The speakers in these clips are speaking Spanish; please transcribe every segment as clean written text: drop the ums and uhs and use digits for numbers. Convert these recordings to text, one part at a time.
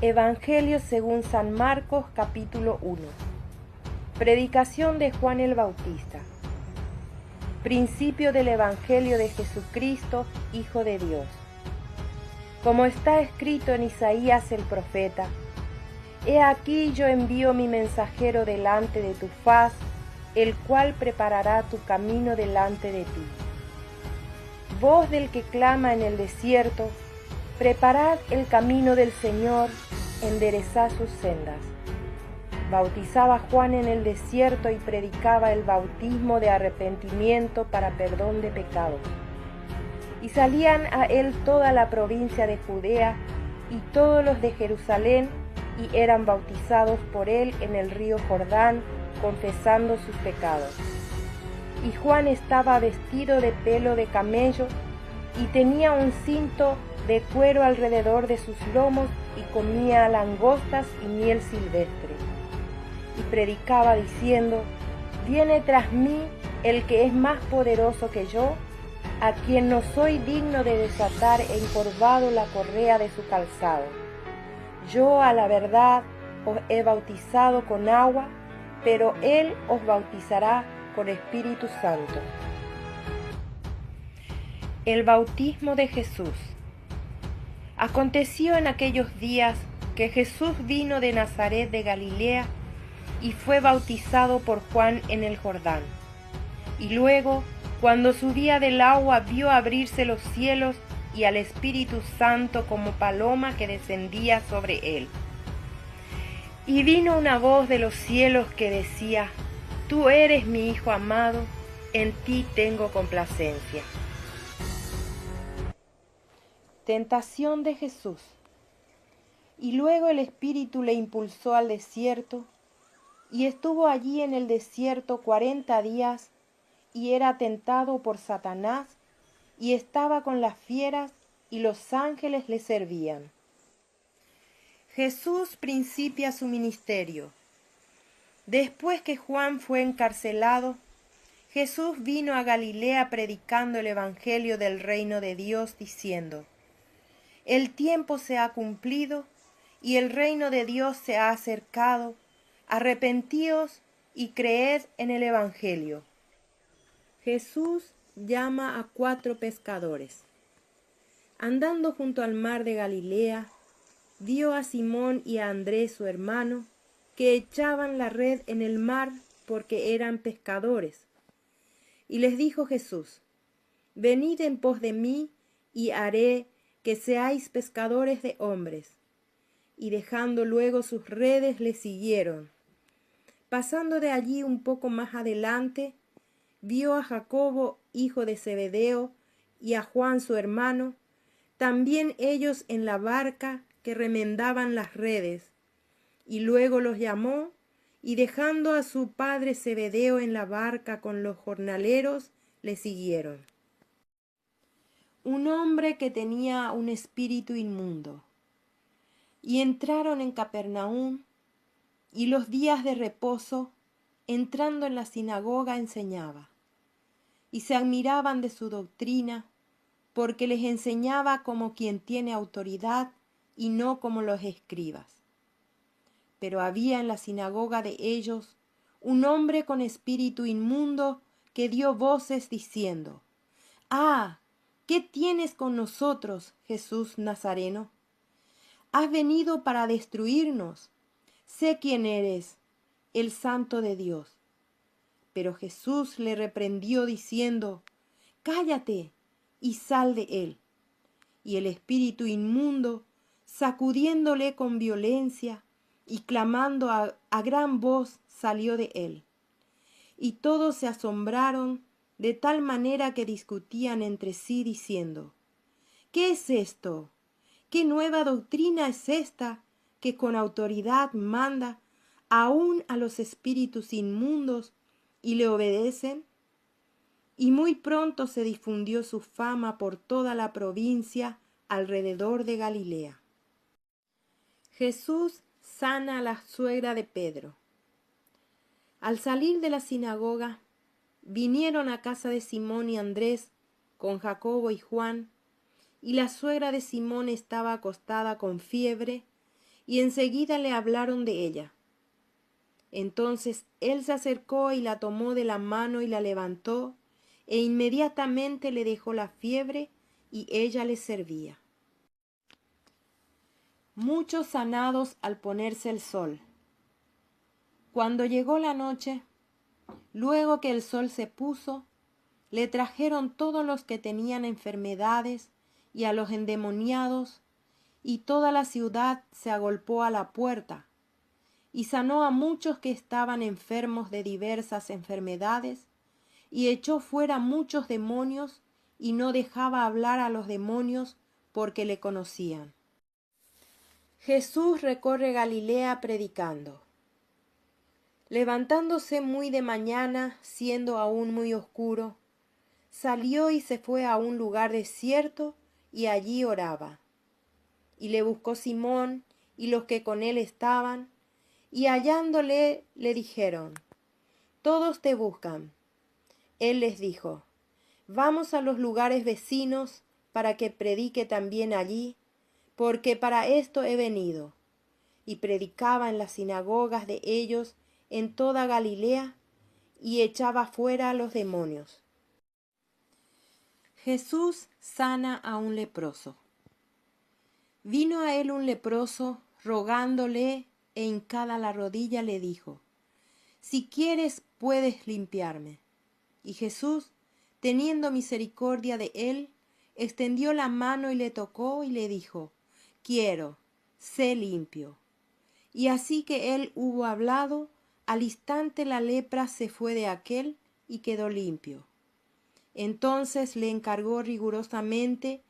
Evangelio según San Marcos, capítulo 1. Predicación de Juan el Bautista. Principio del Evangelio de Jesucristo, Hijo de Dios. Como está escrito en Isaías el profeta: He aquí yo envío mi mensajero delante de tu faz, el cual preparará tu camino delante de ti. Voz del que clama en el desierto: preparad el camino del Señor, enderezad sus sendas. Bautizaba Juan en el desierto y predicaba el bautismo de arrepentimiento para perdón de pecados. Y salían a él toda la provincia de Judea y todos los de Jerusalén, y eran bautizados por él en el río Jordán, confesando sus pecados. Y Juan estaba vestido de pelo de camello y tenía un cinto de cuero alrededor de sus lomos, y comía langostas y miel silvestre. Y predicaba diciendo: Viene tras mí el que es más poderoso que yo, a quien no soy digno de desatar encorvado la correa de su calzado. Yo a la verdad os he bautizado con agua, pero él os bautizará con Espíritu Santo. El bautismo de Jesús. Aconteció en aquellos días que Jesús vino de Nazaret de Galilea y fue bautizado por Juan en el Jordán. Y luego, cuando subía del agua, vio abrirse los cielos y al Espíritu Santo como paloma que descendía sobre él. Y vino una voz de los cielos que decía: Tú eres mi Hijo amado, en ti tengo complacencia. Tentación de Jesús. Y luego el Espíritu le impulsó al desierto, y estuvo allí en el desierto 40 días, y era tentado por Satanás, y estaba con las fieras, y los ángeles le servían. Jesús principia su ministerio. Después que Juan fue encarcelado, Jesús vino a Galilea predicando el Evangelio del reino de Dios, diciendo: El tiempo se ha cumplido, y el reino de Dios se ha acercado. Arrepentíos y creed en el Evangelio. Jesús llama a 4 pescadores. Andando junto al mar de Galilea, vio a Simón y a Andrés su hermano, que echaban la red en el mar porque eran pescadores. Y les dijo Jesús: Venid en pos de mí, y haré que seáis pescadores de hombres. Y dejando luego sus redes, le siguieron. Pasando de allí un poco más adelante, vio a Jacobo, hijo de Zebedeo, y a Juan su hermano, también ellos en la barca que remendaban las redes, y luego los llamó, y dejando a su padre Zebedeo en la barca con los jornaleros, le siguieron. Un hombre que tenía un espíritu inmundo. Y entraron en Capernaum, y los días de reposo, entrando en la sinagoga, enseñaba. Y se admiraban de su doctrina, porque les enseñaba como quien tiene autoridad y no como los escribas. Pero había en la sinagoga de ellos un hombre con espíritu inmundo que dio voces diciendo: ¡Ah! ¿Qué tienes con nosotros, Jesús Nazareno? Has venido para destruirnos. Sé quién eres, el Santo de Dios. Pero Jesús le reprendió diciendo: Cállate y sal de él. Y el espíritu inmundo, sacudiéndole con violencia y clamando a gran voz, salió de él. Y todos se asombraron de tal manera que discutían entre sí diciendo: ¿Qué es esto? ¿Qué nueva doctrina es esta que con autoridad manda aún a los espíritus inmundos y le obedecen? Y muy pronto se difundió su fama por toda la provincia alrededor de Galilea. Jesús sana a la suegra de Pedro. Al salir de la sinagoga, vinieron a casa de Simón y Andrés con Jacobo y Juan, y la suegra de Simón estaba acostada con fiebre, y enseguida le hablaron de ella. Entonces él se acercó y la tomó de la mano y la levantó, e inmediatamente le dejó la fiebre y ella le servía. Muchos sanados al ponerse el sol. Cuando llegó la noche, luego que el sol se puso, le trajeron todos los que tenían enfermedades y a los endemoniados, y toda la ciudad se agolpó a la puerta, y sanó a muchos que estaban enfermos de diversas enfermedades, y echó fuera muchos demonios, y no dejaba hablar a los demonios porque le conocían. Jesús recorre Galilea predicando. Levantándose muy de mañana, siendo aún muy oscuro, salió y se fue a un lugar desierto, y allí oraba. Y le buscó Simón y los que con él estaban, y hallándole le dijeron: todos te buscan. Él les dijo: vamos a los lugares vecinos para que predique también allí, porque para esto he venido. Y predicaba en las sinagogas de ellos en toda Galilea, y echaba fuera a los demonios. Jesús sana a un leproso. Vino a él un leproso, rogándole, e hincada la rodilla le dijo: si quieres, puedes limpiarme. Y Jesús, teniendo misericordia de él, extendió la mano y le tocó y le dijo: quiero, sé limpio. Y así que él hubo hablado, al instante la lepra se fue de aquél y quedó limpio. Entonces le encargó rigurosamente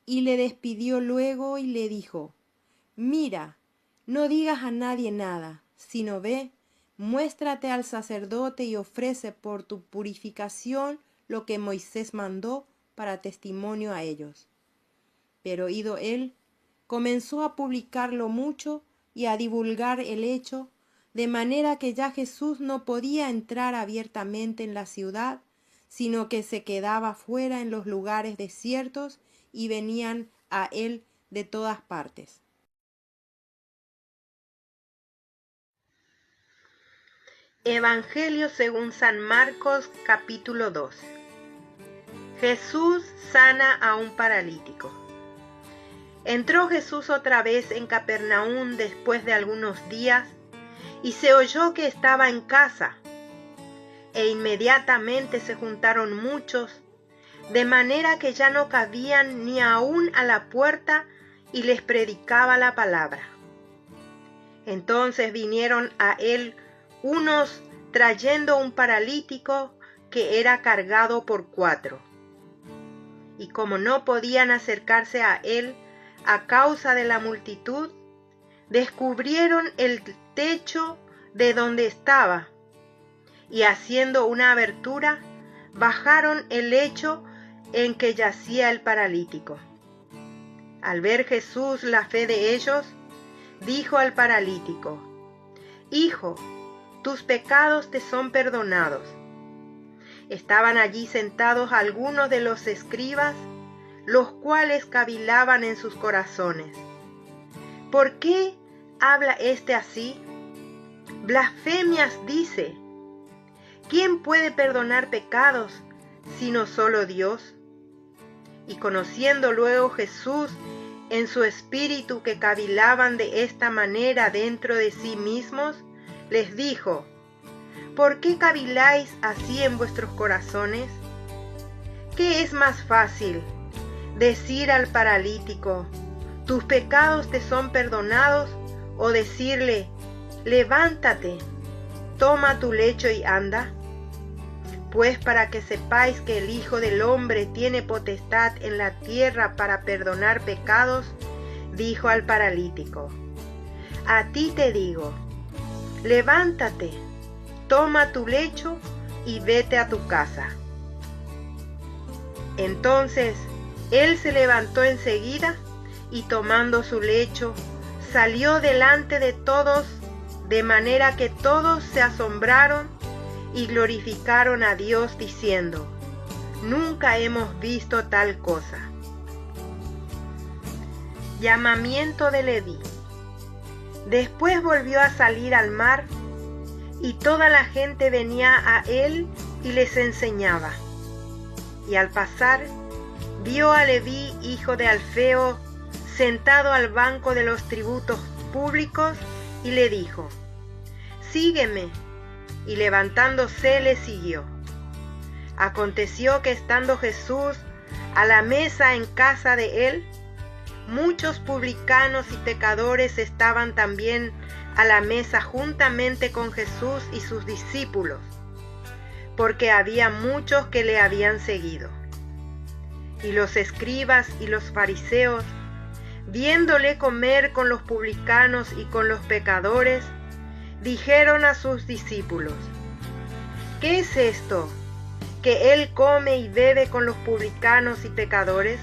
y le despidió luego y le dijo: mira, no digas a nadie nada, sino ve, muéstrate al sacerdote y ofrece por tu purificación lo que Moisés mandó para testimonio a ellos. Pero ido él, comenzó a publicarlo mucho y a divulgar el hecho, de manera que ya Jesús no podía entrar abiertamente en la ciudad, sino que se quedaba fuera en los lugares desiertos, y venían a él de todas partes. Evangelio según San Marcos, capítulo 2. Jesús sana a un paralítico. Entró Jesús otra vez en Capernaum después de algunos días, y se oyó que estaba en casa. E inmediatamente se juntaron muchos, de manera que ya no cabían ni aún a la puerta, y les predicaba la palabra. Entonces vinieron a él unos trayendo un paralítico que era cargado por 4. Y como no podían acercarse a él a causa de la multitud, descubrieron el techo de donde estaba, y haciendo una abertura, bajaron el lecho en que yacía el paralítico. Al ver Jesús la fe de ellos, dijo al paralítico: hijo, tus pecados te son perdonados. Estaban allí sentados algunos de los escribas, los cuales cavilaban en sus corazones: ¿por qué habla éste así? Blasfemias dice. ¿Quién puede perdonar pecados sino solo Dios? Y conociendo luego Jesús en su espíritu que cavilaban de esta manera dentro de sí mismos, les dijo: ¿por qué caviláis así en vuestros corazones? ¿Qué es más fácil, decir al paralítico: tus pecados te son perdonados, o decirle: levántate, toma tu lecho y anda? Pues para que sepáis que el Hijo del Hombre tiene potestad en la tierra para perdonar pecados, dijo al paralítico: a ti te digo, levántate, toma tu lecho y vete a tu casa. Entonces él se levantó enseguida y tomando su lecho, salió delante de todos, de manera que todos se asombraron y glorificaron a Dios diciendo: nunca hemos visto tal cosa. Llamamiento de Leví. Después volvió a salir al mar, y toda la gente venía a él y les enseñaba. Y al pasar, vio a Leví, hijo de Alfeo, sentado al banco de los tributos públicos, y le dijo: «Sígueme». Y levantándose le siguió. Aconteció que estando Jesús a la mesa en casa de él, muchos publicanos y pecadores estaban también a la mesa juntamente con Jesús y sus discípulos, porque había muchos que le habían seguido. Y los escribas y los fariseos, viéndole comer con los publicanos y con los pecadores, dijeron a sus discípulos: «¿Qué es esto, que él come y bebe con los publicanos y pecadores?».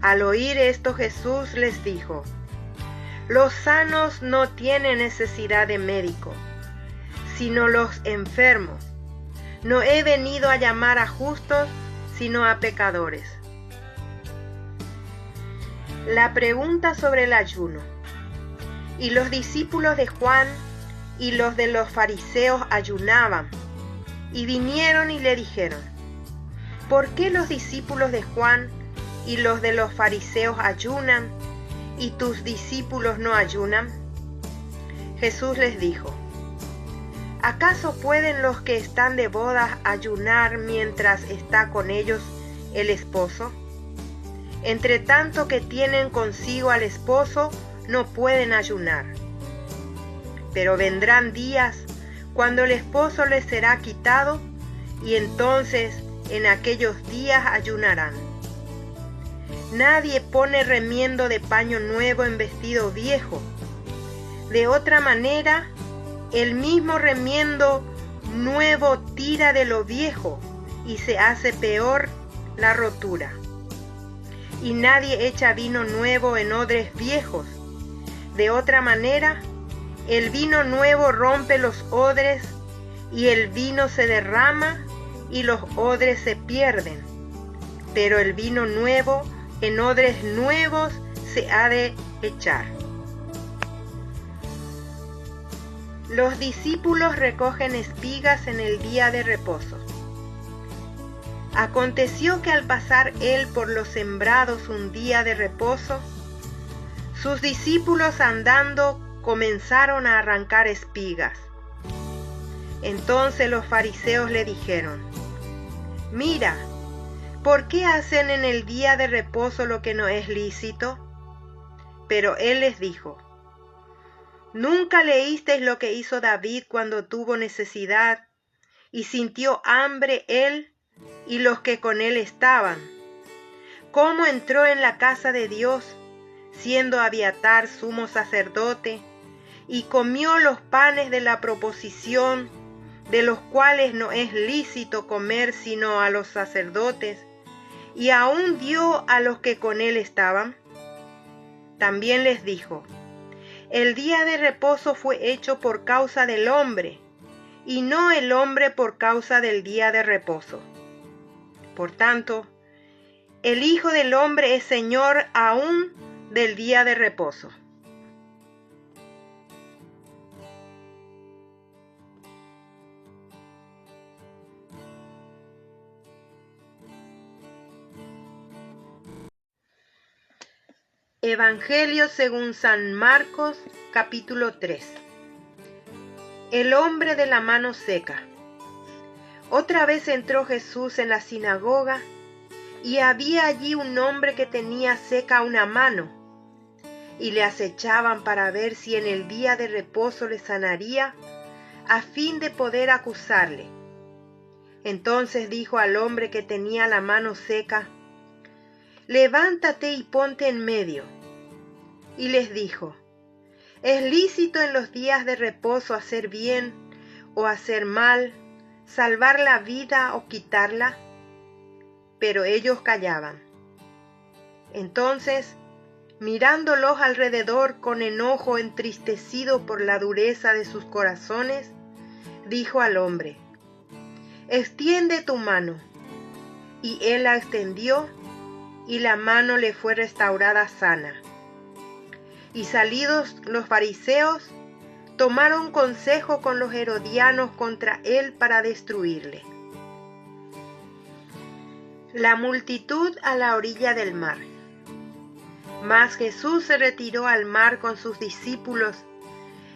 Al oír esto, Jesús les dijo: «Los sanos no tienen necesidad de médico, sino los enfermos. No he venido a llamar a justos, sino a pecadores». La pregunta sobre el ayuno. Y los discípulos de Juan y los de los fariseos ayunaban, y vinieron y le dijeron: «¿Por qué los discípulos de Juan y los de los fariseos ayunan, y tus discípulos no ayunan?». Jesús les dijo: ¿acaso pueden los que están de bodas ayunar mientras está con ellos el esposo? Entre tanto que tienen consigo al esposo, no pueden ayunar. Pero vendrán días cuando el esposo les será quitado, y entonces en aquellos días ayunarán. Nadie pone remiendo de paño nuevo en vestido viejo. De otra manera, el mismo remiendo nuevo tira de lo viejo, y se hace peor la rotura. Y nadie echa vino nuevo en odres viejos. De otra manera, el vino nuevo rompe los odres, y el vino se derrama, y los odres se pierden. Pero el vino nuevo en odres nuevos se ha de echar. Los discípulos recogen espigas en el día de reposo. Aconteció que al pasar él por los sembrados un día de reposo, sus discípulos andando comenzaron a arrancar espigas. Entonces los fariseos le dijeron: «Mira, ¿por qué hacen en el día de reposo lo que no es lícito?». Pero él les dijo: ¿nunca leísteis lo que hizo David cuando tuvo necesidad y sintió hambre él y los que con él estaban? ¿Cómo entró en la casa de Dios, siendo Abiatar sumo sacerdote, y comió los panes de la proposición, de los cuales no es lícito comer sino a los sacerdotes, y aún dio a los que con él estaban? También les dijo: el día de reposo fue hecho por causa del hombre, y no el hombre por causa del día de reposo. Por tanto, el Hijo del Hombre es Señor aún del día de reposo. Evangelio según San Marcos, capítulo 3. El hombre de la mano seca. Otra vez entró Jesús en la sinagoga, y había allí un hombre que tenía seca una mano, y le acechaban para ver si en el día de reposo le sanaría, a fin de poder acusarle. Entonces dijo al hombre que tenía la mano seca: levántate y ponte en medio. Y les dijo: ¿es lícito en los días de reposo hacer bien o hacer mal, salvar la vida o quitarla? Pero ellos callaban. Entonces, mirándolos alrededor con enojo, entristecido por la dureza de sus corazones, dijo al hombre: extiende tu mano. Y él la extendió, y la mano le fue restaurada sana. Y salidos los fariseos, tomaron consejo con los herodianos contra él para destruirle. La multitud a la orilla del mar. Mas Jesús se retiró al mar con sus discípulos,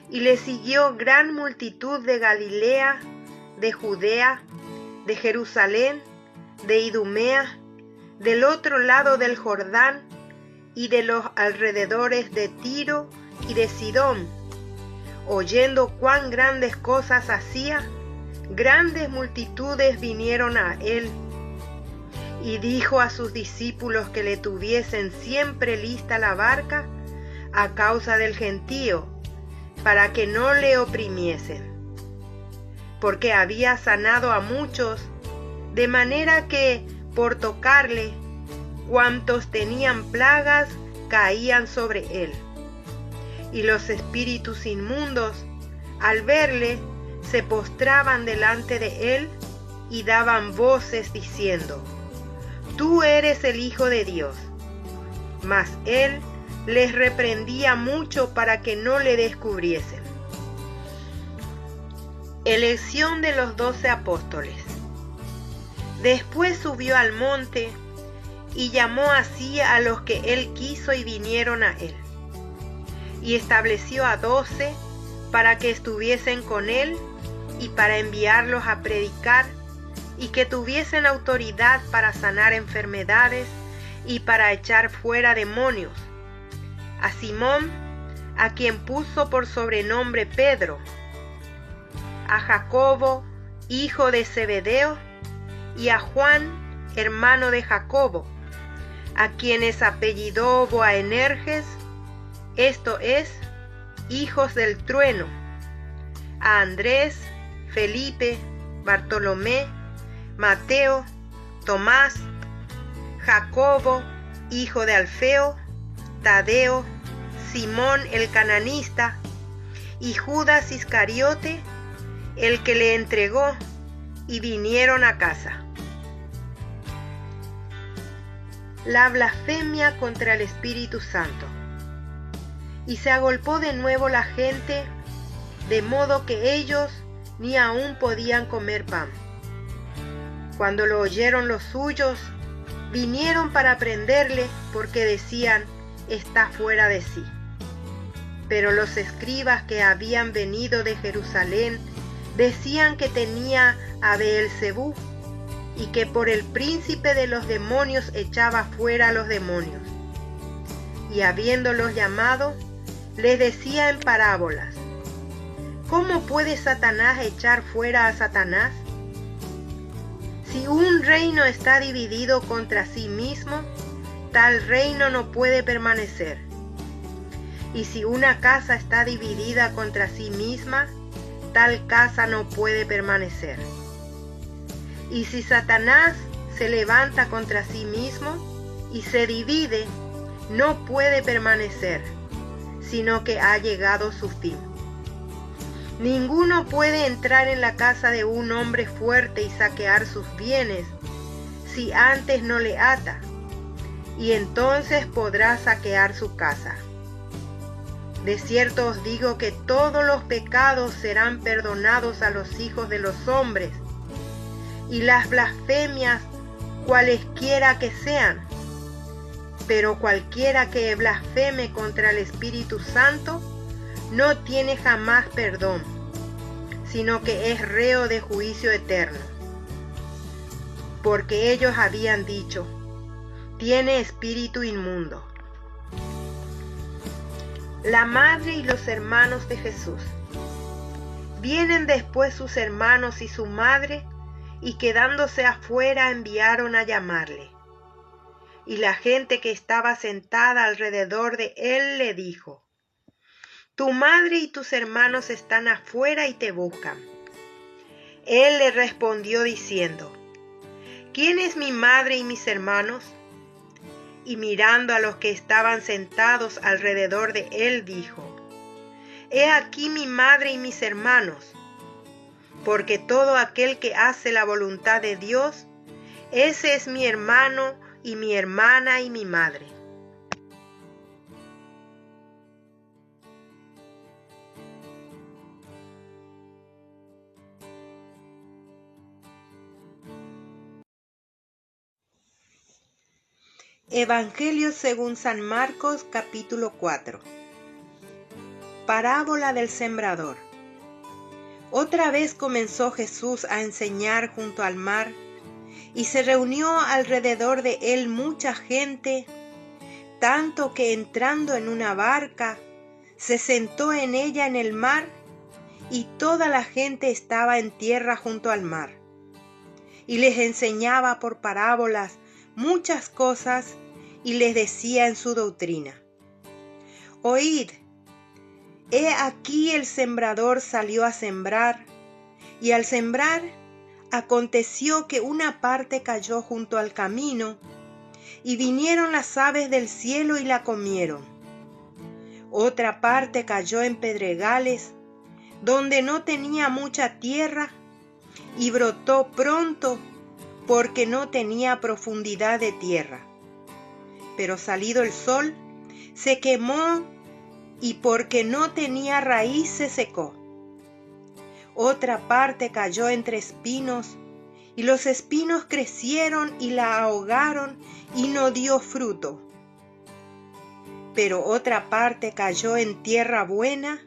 y le siguió gran multitud de Galilea, de Judea, de Jerusalén, de Idumea, del otro lado del Jordán, y de los alrededores de Tiro y de Sidón. Oyendo cuán grandes cosas hacía, grandes multitudes vinieron a él. Y dijo a sus discípulos que le tuviesen siempre lista la barca a causa del gentío, para que no le oprimiesen. Porque había sanado a muchos, de manera que, por tocarle, cuantos tenían plagas caían sobre él. Y los espíritus inmundos, al verle, se postraban delante de él y daban voces diciendo: Tú eres el Hijo de Dios. Mas él les reprendía mucho para que no le descubriesen. Elección de los 12 apóstoles. Después subió al monte y llamó así a los que él quiso y vinieron a él. Y estableció a 12 para que estuviesen con él y para enviarlos a predicar y que tuviesen autoridad para sanar enfermedades y para echar fuera demonios. A Simón, a quien puso por sobrenombre Pedro, a Jacobo, hijo de Zebedeo, y a Juan, hermano de Jacobo, a quienes apellidó Boanerges, esto es, hijos del trueno, a Andrés, Felipe, Bartolomé, Mateo, Tomás, Jacobo, hijo de Alfeo, Tadeo, Simón el cananista, y Judas Iscariote, el que le entregó, y vinieron a casa. La blasfemia contra el Espíritu Santo. Y se agolpó de nuevo la gente, de modo que ellos ni aún podían comer pan. Cuando lo oyeron los suyos, vinieron para prenderle, porque decían: está fuera de sí. Pero los escribas que habían venido de Jerusalén decían que tenía a Beelzebú y que por el príncipe de los demonios echaba fuera a los demonios. Y habiéndolos llamado, les decía en parábolas: ¿cómo puede Satanás echar fuera a Satanás? Si un reino está dividido contra sí mismo, tal reino no puede permanecer. Y si una casa está dividida contra sí misma, tal casa no puede permanecer. Y si Satanás se levanta contra sí mismo y se divide, no puede permanecer, sino que ha llegado su fin. Ninguno puede entrar en la casa de un hombre fuerte y saquear sus bienes, si antes no le ata, y entonces podrá saquear su casa. De cierto os digo que todos los pecados serán perdonados a los hijos de los hombres, y las blasfemias cualesquiera que sean, pero cualquiera que blasfeme contra el Espíritu Santo no tiene jamás perdón, sino que es reo de juicio eterno. Porque ellos habían dicho: tiene espíritu inmundo. La madre y los hermanos de Jesús. Vienen después sus hermanos y su madre, y quedándose afuera enviaron a llamarle. Y la gente que estaba sentada alrededor de él le dijo: tu madre y tus hermanos están afuera y te buscan. Él le respondió diciendo: ¿quién es mi madre y mis hermanos? Y mirando a los que estaban sentados alrededor de él, dijo: he aquí mi madre y mis hermanos, porque todo aquel que hace la voluntad de Dios, ese es mi hermano y mi hermana y mi madre. Evangelio según San Marcos, capítulo 4. Parábola del sembrador. Otra vez comenzó Jesús a enseñar junto al mar, y se reunió alrededor de él mucha gente, tanto que entrando en una barca, se sentó en ella en el mar, y toda la gente estaba en tierra junto al mar. Y les enseñaba por parábolas muchas cosas, y les decía en su doctrina: Oíd, he aquí el sembrador salió a sembrar, y al sembrar aconteció que una parte cayó junto al camino, y vinieron las aves del cielo y la comieron. Otra parte cayó en pedregales, donde no tenía mucha tierra, y brotó pronto, porque no tenía profundidad de tierra. Pero salido el sol, se quemó, y porque no tenía raíz se secó. Otra parte cayó entre espinos, y los espinos crecieron y la ahogaron, y no dio fruto. Pero otra parte cayó en tierra buena,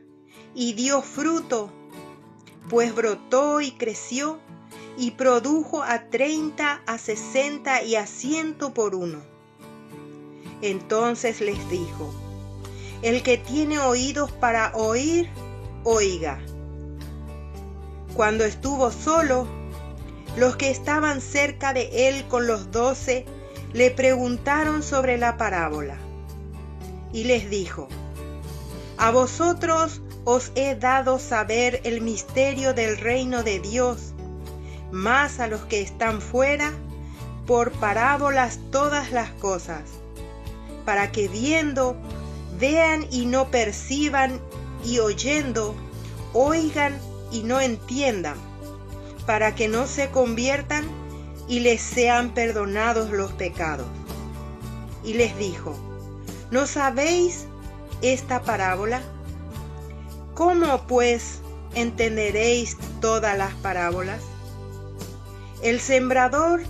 y dio fruto, pues brotó y creció, y produjo a 30, a 60 y a 100 por uno. Entonces les dijo: El que tiene oídos para oír, oiga. Cuando estuvo solo, los que estaban cerca de él con los 12 le preguntaron sobre la parábola. Y les dijo: A vosotros os he dado saber el misterio del reino de Dios, mas a los que están fuera, por parábolas todas las cosas, para que viendo, vean y no perciban, y oyendo, oigan y no entiendan, para que no se conviertan y les sean perdonados los pecados. Y les dijo: ¿No sabéis esta parábola? ¿Cómo pues entenderéis todas las parábolas? El sembrador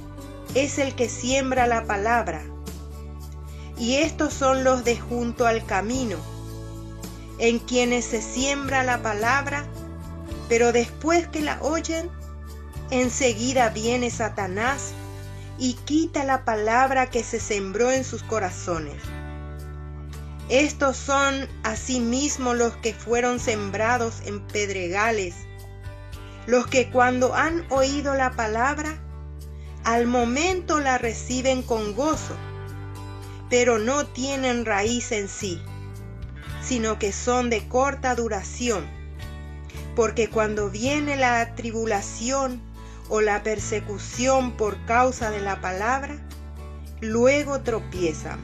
es el que siembra la palabra, y estos son los de junto al camino, en quienes se siembra la palabra, pero después que la oyen, enseguida viene Satanás y quita la palabra que se sembró en sus corazones. Estos son asimismo los que fueron sembrados en pedregales, los que cuando han oído la palabra, al momento la reciben con gozo, pero no tienen raíz en sí, sino que son de corta duración, porque cuando viene la tribulación o la persecución por causa de la palabra, luego tropiezan.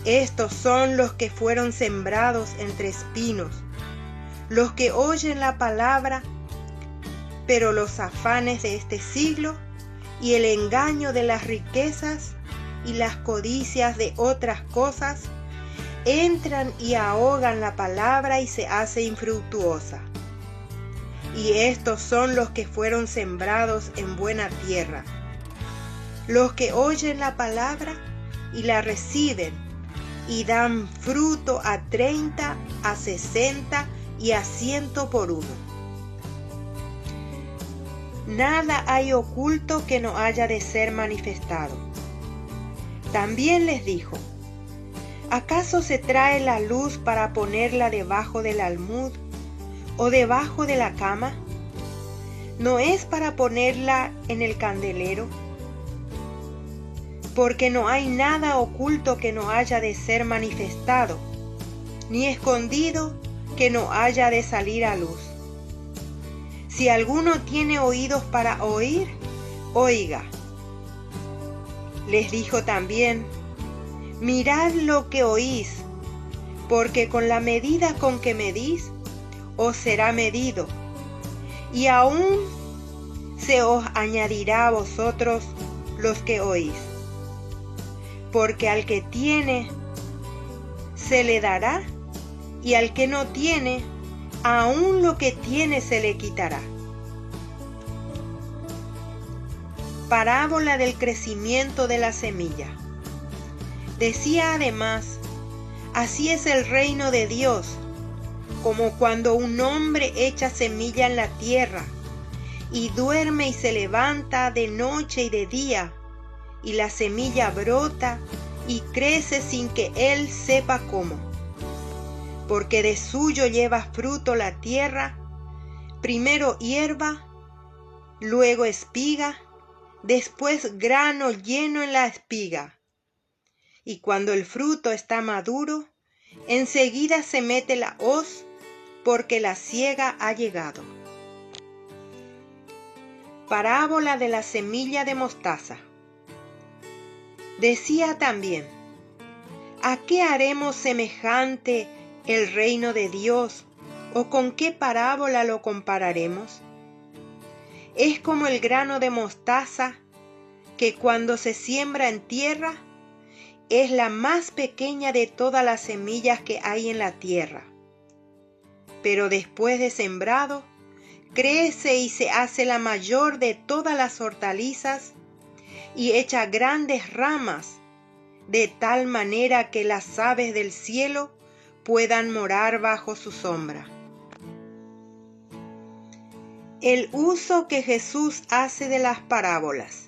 Estos son los que fueron sembrados entre espinos, los que oyen la palabra, pero los afanes de este siglo y el engaño de las riquezas y las codicias de otras cosas entran y ahogan la palabra y se hace infructuosa. Y estos son los que fueron sembrados en buena tierra, los que oyen la palabra y la reciben y dan fruto a 30, a 60 y a 100 por uno. Nada hay oculto que no haya de ser manifestado. También les dijo: ¿Acaso se trae la luz para ponerla debajo del almud o debajo de la cama? ¿No es para ponerla en el candelero? Porque no hay nada oculto que no haya de ser manifestado, ni escondido que no haya de salir a luz. Si alguno tiene oídos para oír, oiga. Les dijo también: Mirad lo que oís, porque con la medida con que medís, os será medido, y aún se os añadirá a vosotros los que oís. Porque al que tiene, se le dará, y al que no tiene, aún lo que tiene se le quitará. Parábola del crecimiento de la semilla. Decía además: así es el reino de Dios, como cuando un hombre echa semilla en la tierra, y duerme y se levanta de noche y de día, y la semilla brota y crece sin que él sepa cómo. Porque de suyo lleva fruto la tierra, primero hierba, luego espiga, después grano lleno en la espiga. Y cuando el fruto está maduro, enseguida se mete la hoz, porque la siega ha llegado. Parábola de la semilla de mostaza. Decía también: ¿a qué haremos semejante el reino de Dios, o con qué parábola lo compararemos? Es como el grano de mostaza, que cuando se siembra en tierra, es la más pequeña de todas las semillas que hay en la tierra. Pero después de sembrado, crece y se hace la mayor de todas las hortalizas y echa grandes ramas, de tal manera que las aves del cielo puedan morar bajo su sombra. El uso que Jesús hace de las parábolas.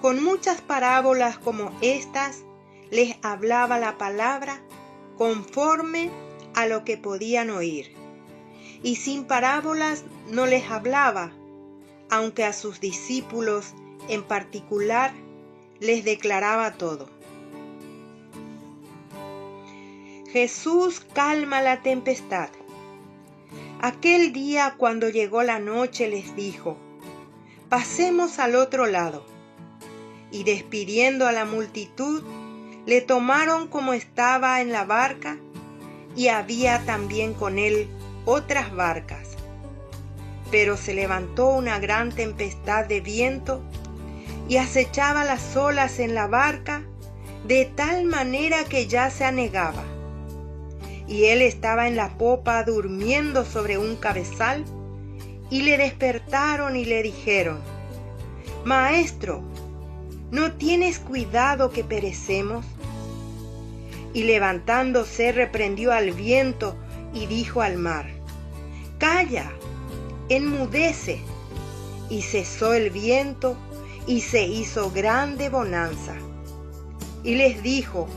Con muchas parábolas como estas, les hablaba la palabra conforme a lo que podían oír. Y sin parábolas no les hablaba, aunque a sus discípulos en particular les declaraba todo. Jesús calma la tempestad. Aquel día, cuando llegó la noche, les dijo: pasemos al otro lado. Y despidiendo a la multitud, le tomaron como estaba en la barca, y había también con él otras barcas. Pero se levantó una gran tempestad de viento, y acechaba las olas en la barca, de tal manera que ya se anegaba. Y él estaba en la popa durmiendo sobre un cabezal, y le despertaron y le dijeron: Maestro, ¿no tienes cuidado que perecemos? Y levantándose reprendió al viento y dijo al mar: Calla, enmudece. Y cesó el viento y se hizo grande bonanza. Y les dijo: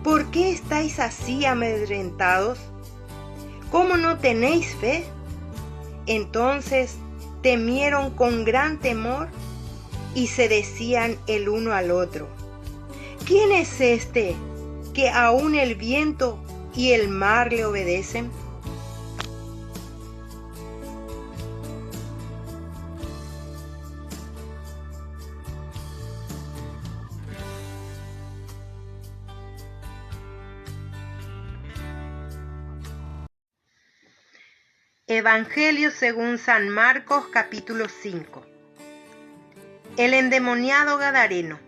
¿por qué estáis así amedrentados? ¿Cómo no tenéis fe? Entonces temieron con gran temor y se decían el uno al otro: ¿quién es este que aún el viento y el mar le obedecen? Evangelio según San Marcos, capítulo 5. El endemoniado gadareno.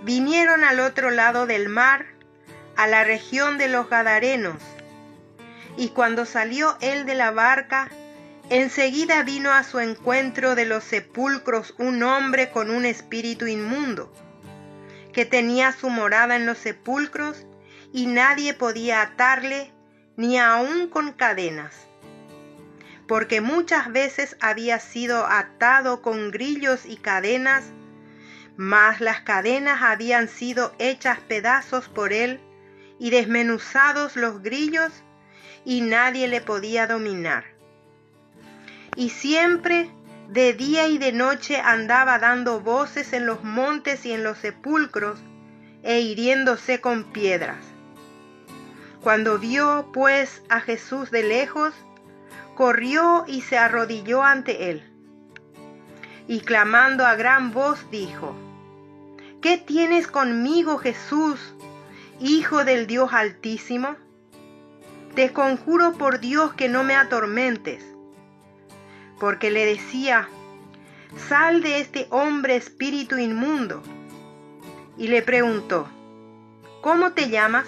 Vinieron al otro lado del mar, a la región de los Gadarenos, y cuando salió él de la barca, enseguida vino a su encuentro de los sepulcros un hombre con un espíritu inmundo, que tenía su morada en los sepulcros, y nadie podía atarle, ni aun con cadenas, porque muchas veces había sido atado con grillos y cadenas, mas las cadenas habían sido hechas pedazos por él y desmenuzados los grillos, y nadie le podía dominar. Y siempre, de día y de noche, andaba dando voces en los montes y en los sepulcros, e hiriéndose con piedras. Cuando vio, pues, a Jesús de lejos, corrió y se arrodilló ante él, y clamando a gran voz dijo: ¿qué tienes conmigo, Jesús, Hijo del Dios Altísimo? Te conjuro por Dios que no me atormentes. Porque le decía: sal de este hombre, espíritu inmundo. Y le preguntó: ¿cómo te llamas?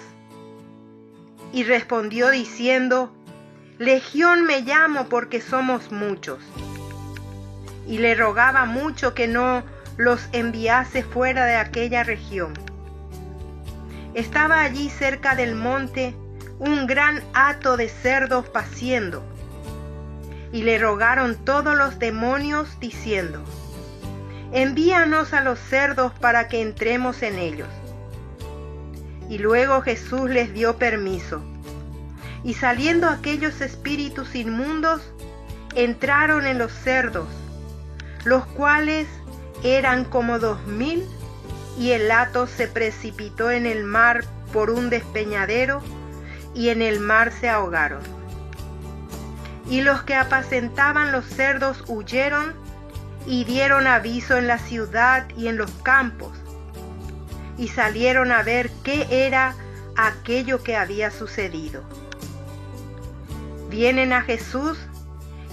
Y respondió diciendo: Legión me llamo, porque somos muchos. Y le rogaba mucho que no los enviase fuera de aquella región. estaba allí cerca del monte un gran hato de cerdos paciendo, y le rogaron todos los demonios diciendo: envíanos a los cerdos para que entremos en ellos. Y luego Jesús les dio permiso, y saliendo aquellos espíritus inmundos, entraron en los cerdos, los cuales eran como 2000, y el hato se precipitó en el mar por un despeñadero, y en el mar se ahogaron. Y los que apacentaban los cerdos huyeron, y dieron aviso en la ciudad y en los campos, y salieron a ver qué era aquello que había sucedido. Vienen a Jesús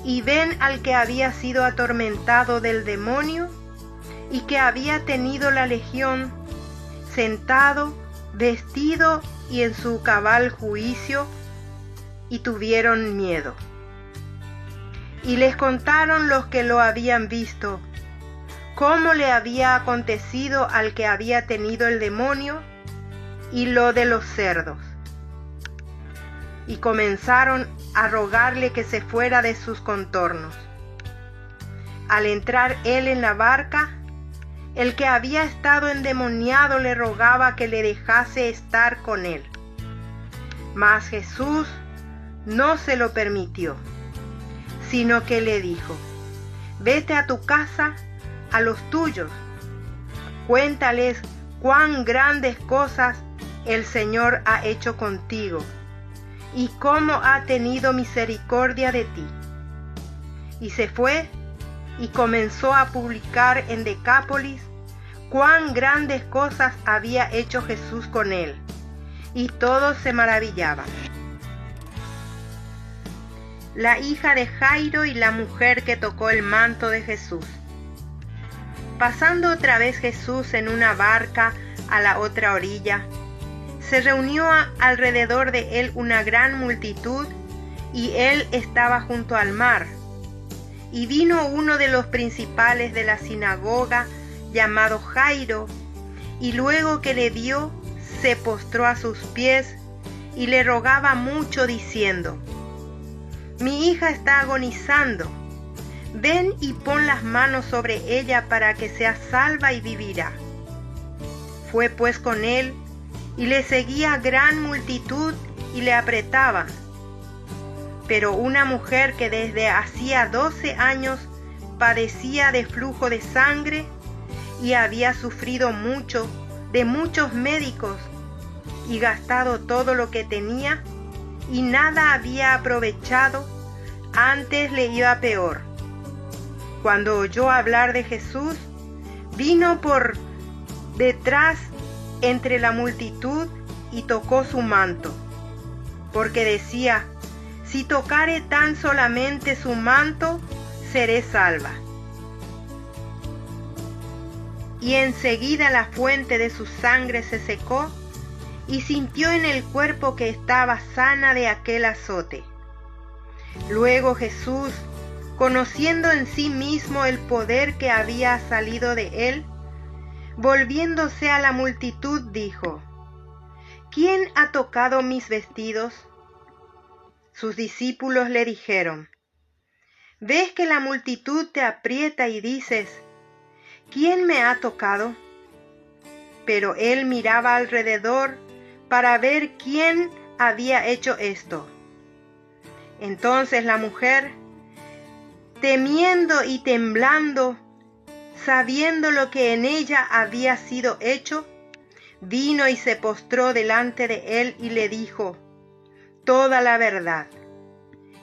y ven al que había sido atormentado del demonio y que había tenido la legión, sentado, vestido y en su cabal juicio, y tuvieron miedo. Y les contaron los que lo habían visto, cómo le había acontecido al que había tenido el demonio y lo de los cerdos. Y comenzaron a rogarle que se fuera de sus contornos. Al entrar él en la barca, el que había estado endemoniado le rogaba que le dejase estar con él. Mas Jesús no se lo permitió, sino que le dijo: vete a tu casa, a los tuyos, cuéntales cuán grandes cosas el Señor ha hecho contigo, y cómo ha tenido misericordia de ti. Y se fue y comenzó a publicar en Decápolis cuán grandes cosas había hecho Jesús con él, y todos se maravillaban. La hija de Jairo y la mujer que tocó el manto de Jesús. Pasando otra vez Jesús en una barca a la otra orilla, se reunió alrededor de él una gran multitud, y él estaba junto al mar. Y vino uno de los principales de la sinagoga, llamado Jairo, y luego que le vio, se postró a sus pies y le rogaba mucho, diciendo: mi hija está agonizando, ven y pon las manos sobre ella para que sea salva y vivirá. Fue pues con él, y le seguía gran multitud y le apretaban. Pero una mujer que desde hacía 12 años padecía de flujo de sangre y había sufrido mucho de muchos médicos y gastado todo lo que tenía, y nada había aprovechado, antes le iba peor. Cuando oyó hablar de Jesús, vino por detrás entre la multitud y tocó su manto, porque decía: si tocare tan solamente su manto, seré salva. Y enseguida la fuente de su sangre se secó, y sintió en el cuerpo que estaba sana de aquel azote. Luego Jesús, conociendo en sí mismo el poder que había salido de él, volviéndose a la multitud, dijo: ¿quién ha tocado mis vestidos? Sus discípulos le dijeron: ¿ves que la multitud te aprieta y dices: ¿quién me ha tocado? Pero él miraba alrededor para ver quién había hecho esto. Entonces la mujer, temiendo y temblando, sabiendo lo que en ella había sido hecho, vino y se postró delante de él y le dijo toda la verdad.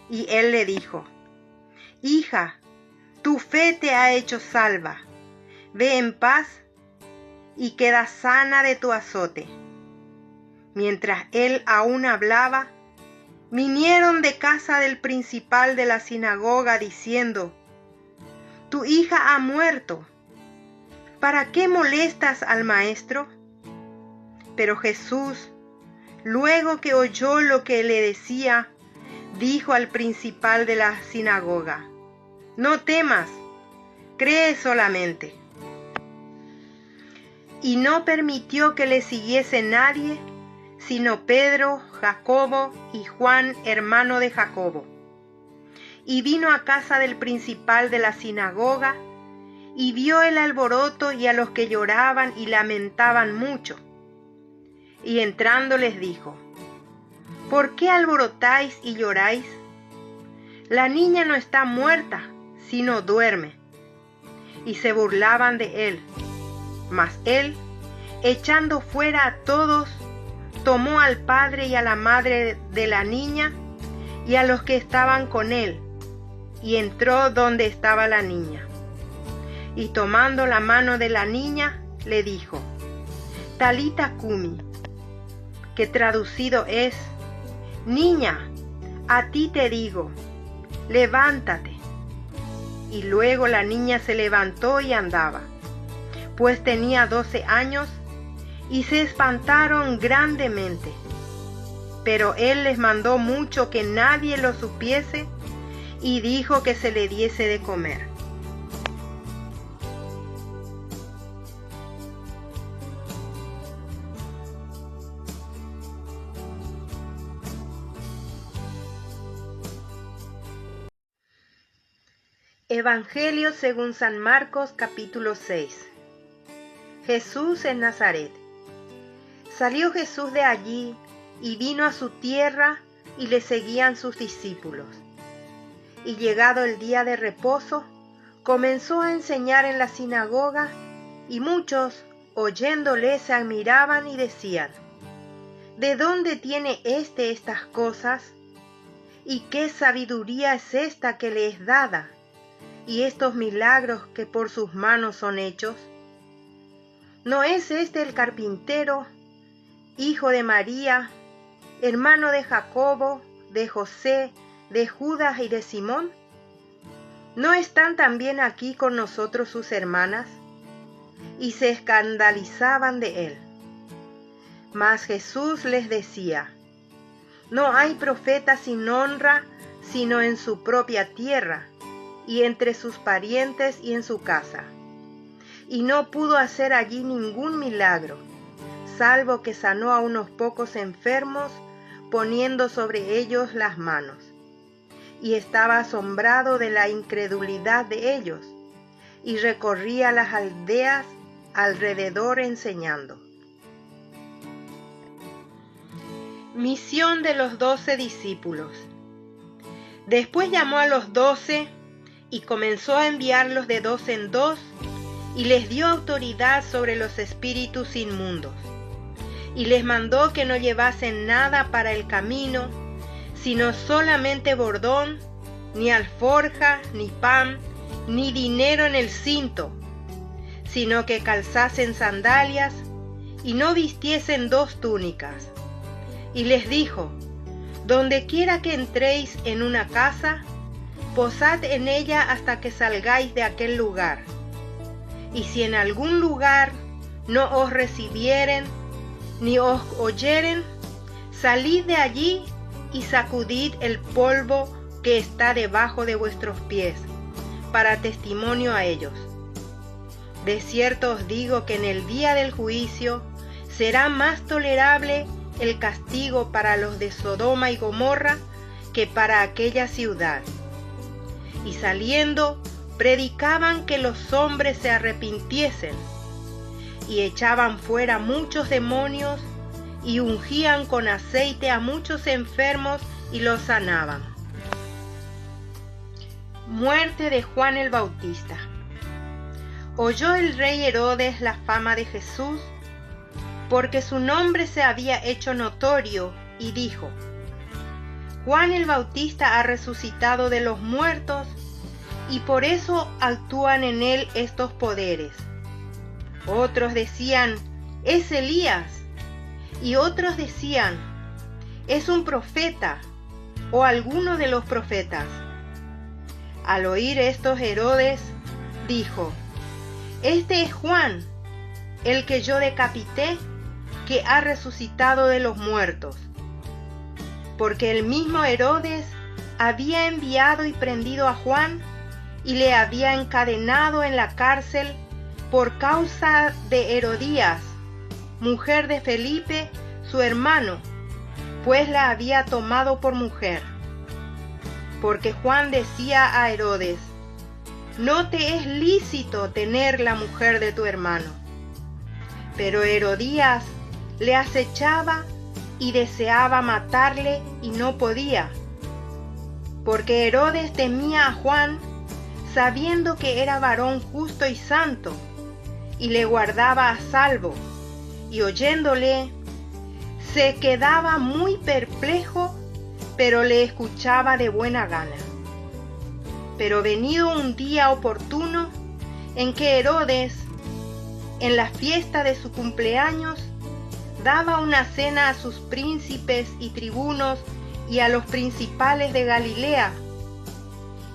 Y él le dijo: hija, tu fe te ha hecho salva, ve en paz y queda sana de tu azote. Mientras él aún hablaba, vinieron de casa del principal de la sinagoga diciendo: tu hija ha muerto, ¿para qué molestas al maestro? Pero Jesús, luego que oyó lo que le decía, dijo al principal de la sinagoga: no temas, cree solamente. y no permitió que le siguiese nadie, sino Pedro, Jacobo y Juan, hermano de Jacobo. Y vino a casa del principal de la sinagoga, y vio el alboroto y a los que lloraban y lamentaban mucho. Y entrando les dijo: ¿Por qué alborotáis y lloráis? La niña no está muerta, sino duerme. Y se burlaban de él. Mas él, echando fuera a todos, tomó al padre y a la madre de la niña y a los que estaban con él, y entró donde estaba la niña. Y tomando la mano de la niña, le dijo: Talita cumi, que traducido es: Niña, a ti te digo, levántate. Y luego la niña se levantó y andaba, pues tenía 12 años, y se espantaron grandemente. Pero él les mandó mucho que nadie lo supiese, y dijo que se le diese de comer. Evangelio según San Marcos, capítulo 6. Jesús en Nazaret. Salió Jesús de allí y vino a su tierra, y le seguían sus discípulos. Y llegado el día de reposo, comenzó a enseñar en la sinagoga, y muchos, oyéndole, se admiraban y decían: ¿De dónde tiene éste estas cosas? ¿Y qué sabiduría es esta que le es dada? ¿Y estos milagros que por sus manos son hechos? ¿No es este el carpintero, hijo de María, hermano de Jacobo, de José, de Judas y de Simón? ¿No están también aquí con nosotros sus hermanas? Y se escandalizaban de él. Mas Jesús les decía: No hay profeta sin honra, sino en su propia tierra, y entre sus parientes y en su casa. Y no pudo hacer allí ningún milagro, salvo que sanó a unos pocos enfermos, poniendo sobre ellos las manos. Y estaba asombrado de la incredulidad de ellos, y recorría las aldeas alrededor enseñando. Misión de los 12 discípulos. Después llamó a los 12 y comenzó a enviarlos de 2 en 2, y les dio autoridad sobre los espíritus inmundos. Y les mandó que no llevasen nada para el camino, sino solamente bordón, ni alforja, ni pan, ni dinero en el cinto, sino que calzasen sandalias, y no vistiesen 2 túnicas. Y les dijo: Donde quiera que entréis en una casa, posad en ella hasta que salgáis de aquel lugar. Y si en algún lugar no os recibieren, ni os oyeren, salid de allí y sacudid el polvo que está debajo de vuestros pies, para testimonio a ellos. De cierto os digo que en el día del juicio será más tolerable el castigo para los de Sodoma y Gomorra que para aquella ciudad. Y saliendo, predicaban que los hombres se arrepintiesen, y echaban fuera muchos demonios, y ungían con aceite a muchos enfermos y los sanaban. Muerte de Juan el Bautista. Oyó el rey Herodes la fama de Jesús, porque su nombre se había hecho notorio, y dijo: Juan el Bautista ha resucitado de los muertos, y por eso actúan en él estos poderes. Otros decían: es Elías, y otros decían: es un profeta, o alguno de los profetas. Al oír esto, Herodes dijo: Este es Juan, el que yo decapité, que ha resucitado de los muertos. Porque el mismo Herodes había enviado y prendido a Juan, y le había encadenado en la cárcel por causa de Herodías, mujer de Felipe, su hermano, pues la había tomado por mujer. Porque Juan decía a Herodes: no te es lícito tener la mujer de tu hermano. Pero Herodías le acechaba y deseaba matarle y no podía, porque Herodes temía a Juan, sabiendo que era varón justo y santo, y le guardaba a salvo, y oyéndole, se quedaba muy perplejo, pero le escuchaba de buena gana. Pero venido un día oportuno, en que Herodes, en la fiesta de su cumpleaños, daba una cena a sus príncipes y tribunos y a los principales de Galilea,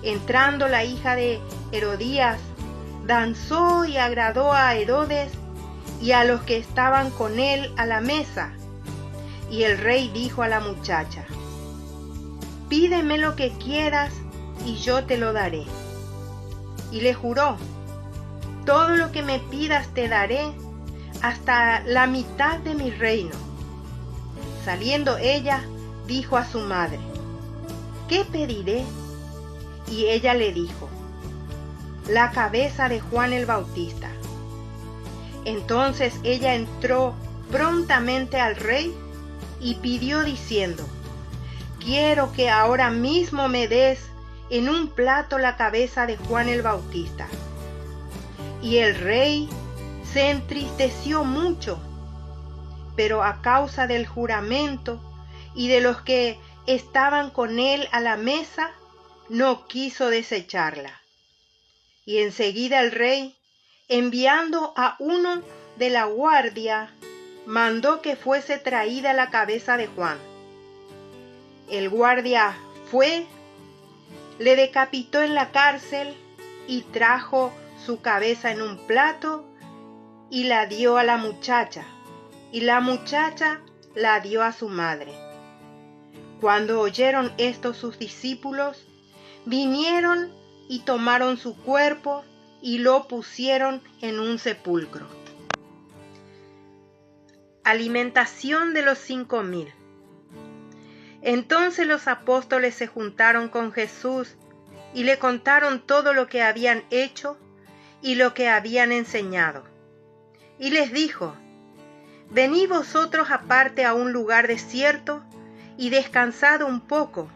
entrando la hija de Herodías, danzó y agradó a Herodes y a los que estaban con él a la mesa. Y el rey dijo a la muchacha: pídeme lo que quieras y yo te lo daré. Y le juró: todo lo que me pidas te daré, hasta la mitad de mi reino. Saliendo ella, dijo a su madre: ¿qué pediré? Y ella le dijo: la cabeza de Juan el Bautista. Entonces ella entró prontamente al rey y pidió diciendo: quiero que ahora mismo me des en un plato la cabeza de Juan el Bautista. Y el rey se entristeció mucho, pero a causa del juramento y de los que estaban con él a la mesa, no quiso desecharla. Y enseguida el rey, enviando a uno de la guardia, mandó que fuese traída la cabeza de Juan. El guardia fue, le decapitó en la cárcel y trajo su cabeza en un plato y la dio a la muchacha, y la muchacha la dio a su madre. Cuando oyeron esto sus discípulos, vinieron y tomaron su cuerpo y lo pusieron en un sepulcro. Alimentación de los 5.000. Entonces los apóstoles se juntaron con Jesús y le contaron todo lo que habían hecho y lo que habían enseñado. Y les dijo: venid vosotros aparte a un lugar desierto y descansad un poco,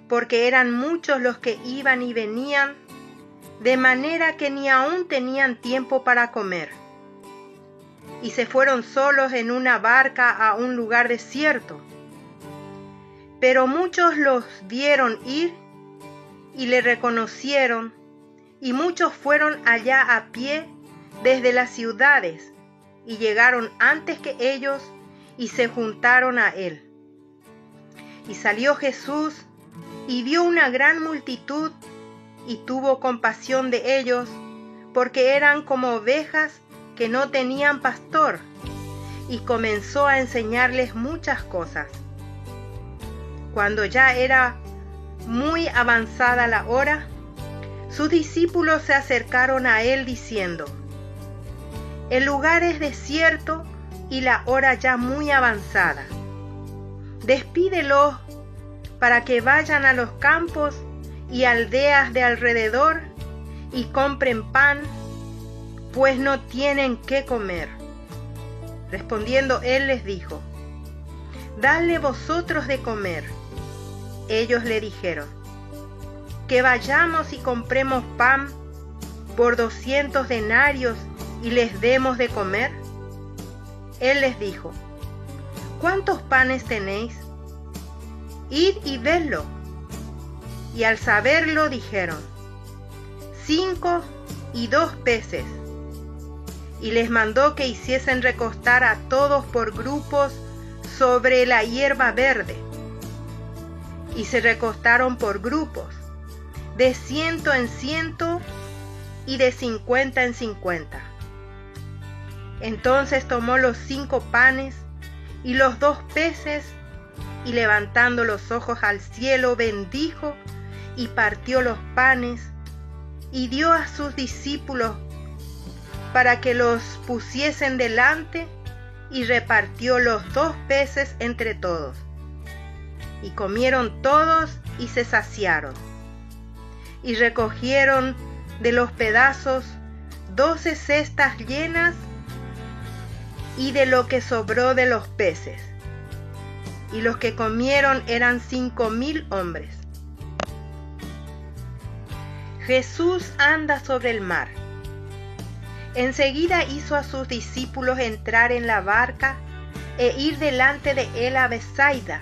porque eran muchos los que iban y venían, de manera que ni aún tenían tiempo para comer. Y se fueron solos en una barca a un lugar desierto. Pero muchos los vieron ir y le reconocieron, y muchos fueron allá a pie desde las ciudades, y llegaron antes que ellos y se juntaron a él. Y salió Jesús y vio una gran multitud y tuvo compasión de ellos, porque eran como ovejas que no tenían pastor, y comenzó a enseñarles muchas cosas. Cuando ya era muy avanzada la hora, sus discípulos se acercaron a él diciendo: el lugar es desierto y la hora ya muy avanzada. Despídelos para que vayan a los campos y aldeas de alrededor y compren pan, pues no tienen qué comer. Respondiendo él les dijo: dadle vosotros de comer. Ellos le dijeron: que vayamos y compremos pan por 200 denarios y les demos de comer. Él les dijo: ¿cuántos panes tenéis? Id y vedlo. Y al saberlo dijeron: 5 y 2 peces. Y les mandó que hiciesen recostar a todos por grupos sobre la hierba verde. Y se recostaron por grupos, de 100 en 100 y de 50 en 50. Entonces tomó los 5 panes y los 2 peces, y levantando los ojos al cielo, bendijo y partió los panes, y dio a sus discípulos para que los pusiesen delante, y repartió los 2 peces entre todos. Y comieron todos y se saciaron. Y recogieron de los pedazos 12 cestas llenas, y de lo que sobró de los peces. Y los que comieron eran 5.000 hombres. Jesús anda sobre el mar. Enseguida hizo a sus discípulos entrar en la barca e ir delante de él a Betsaida,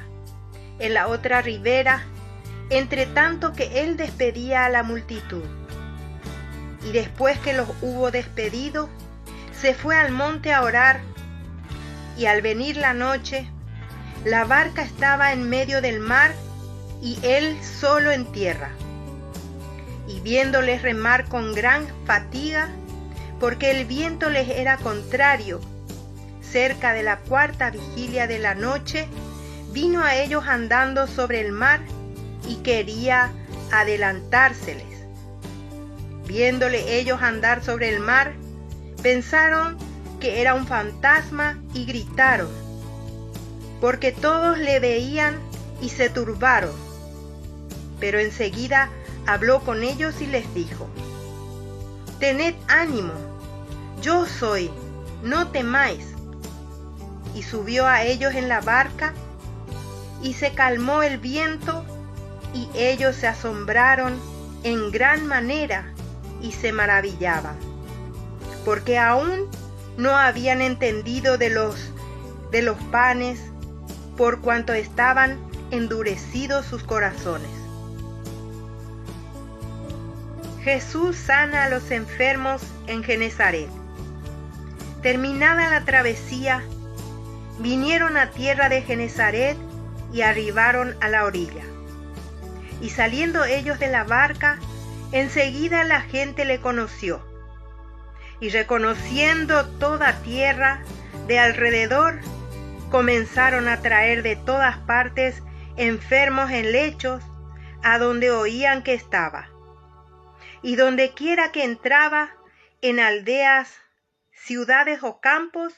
en la otra ribera, entre tanto que él despedía a la multitud. Y después que los hubo despedido, se fue al monte a orar, y al venir la noche, la barca estaba en medio del mar, y él solo en tierra. Y viéndoles remar con gran fatiga, porque el viento les era contrario, cerca de la 4ª vigilia de la noche, vino a ellos andando sobre el mar y quería adelantárseles. Viéndole ellos andar sobre el mar, pensaron que era un fantasma y gritaron, porque todos le veían y se turbaron. Pero enseguida habló con ellos y les dijo: «Tened ánimo, yo soy, no temáis». Y subió a ellos en la barca, y se calmó el viento, y ellos se asombraron en gran manera y se maravillaban, porque aún no habían entendido de los panes, por cuanto estaban endurecidos sus corazones. Jesús sana a los enfermos en Genesaret. Terminada la travesía, vinieron a tierra de Genesaret y arribaron a la orilla. Y saliendo ellos de la barca, enseguida la gente le conoció. Y reconociendo toda tierra de alrededor, comenzaron a traer de todas partes enfermos en lechos, a donde oían que estaba. Y donde quiera que entraba, en aldeas, ciudades o campos,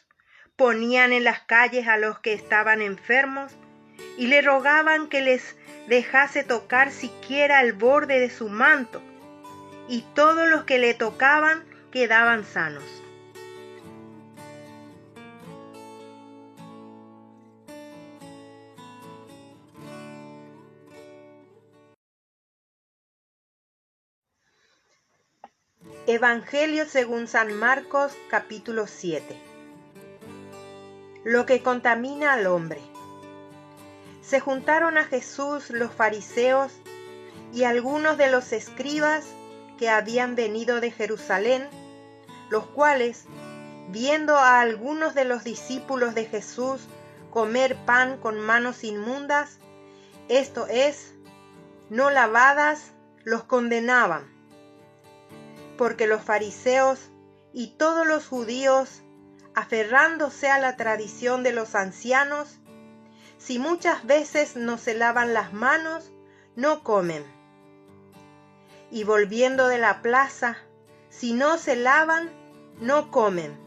ponían en las calles a los que estaban enfermos, y le rogaban que les dejase tocar siquiera el borde de su manto, y todos los que le tocaban quedaban sanos. Evangelio según San Marcos, capítulo 7. Lo que contamina al hombre. Se juntaron a Jesús los fariseos y algunos de los escribas que habían venido de Jerusalén, los cuales, viendo a algunos de los discípulos de Jesús comer pan con manos inmundas, esto es, no lavadas, los condenaban. Porque los fariseos y todos los judíos, aferrándose a la tradición de los ancianos, si muchas veces no se lavan las manos, no comen. Y volviendo de la plaza, si no se lavan, no comen.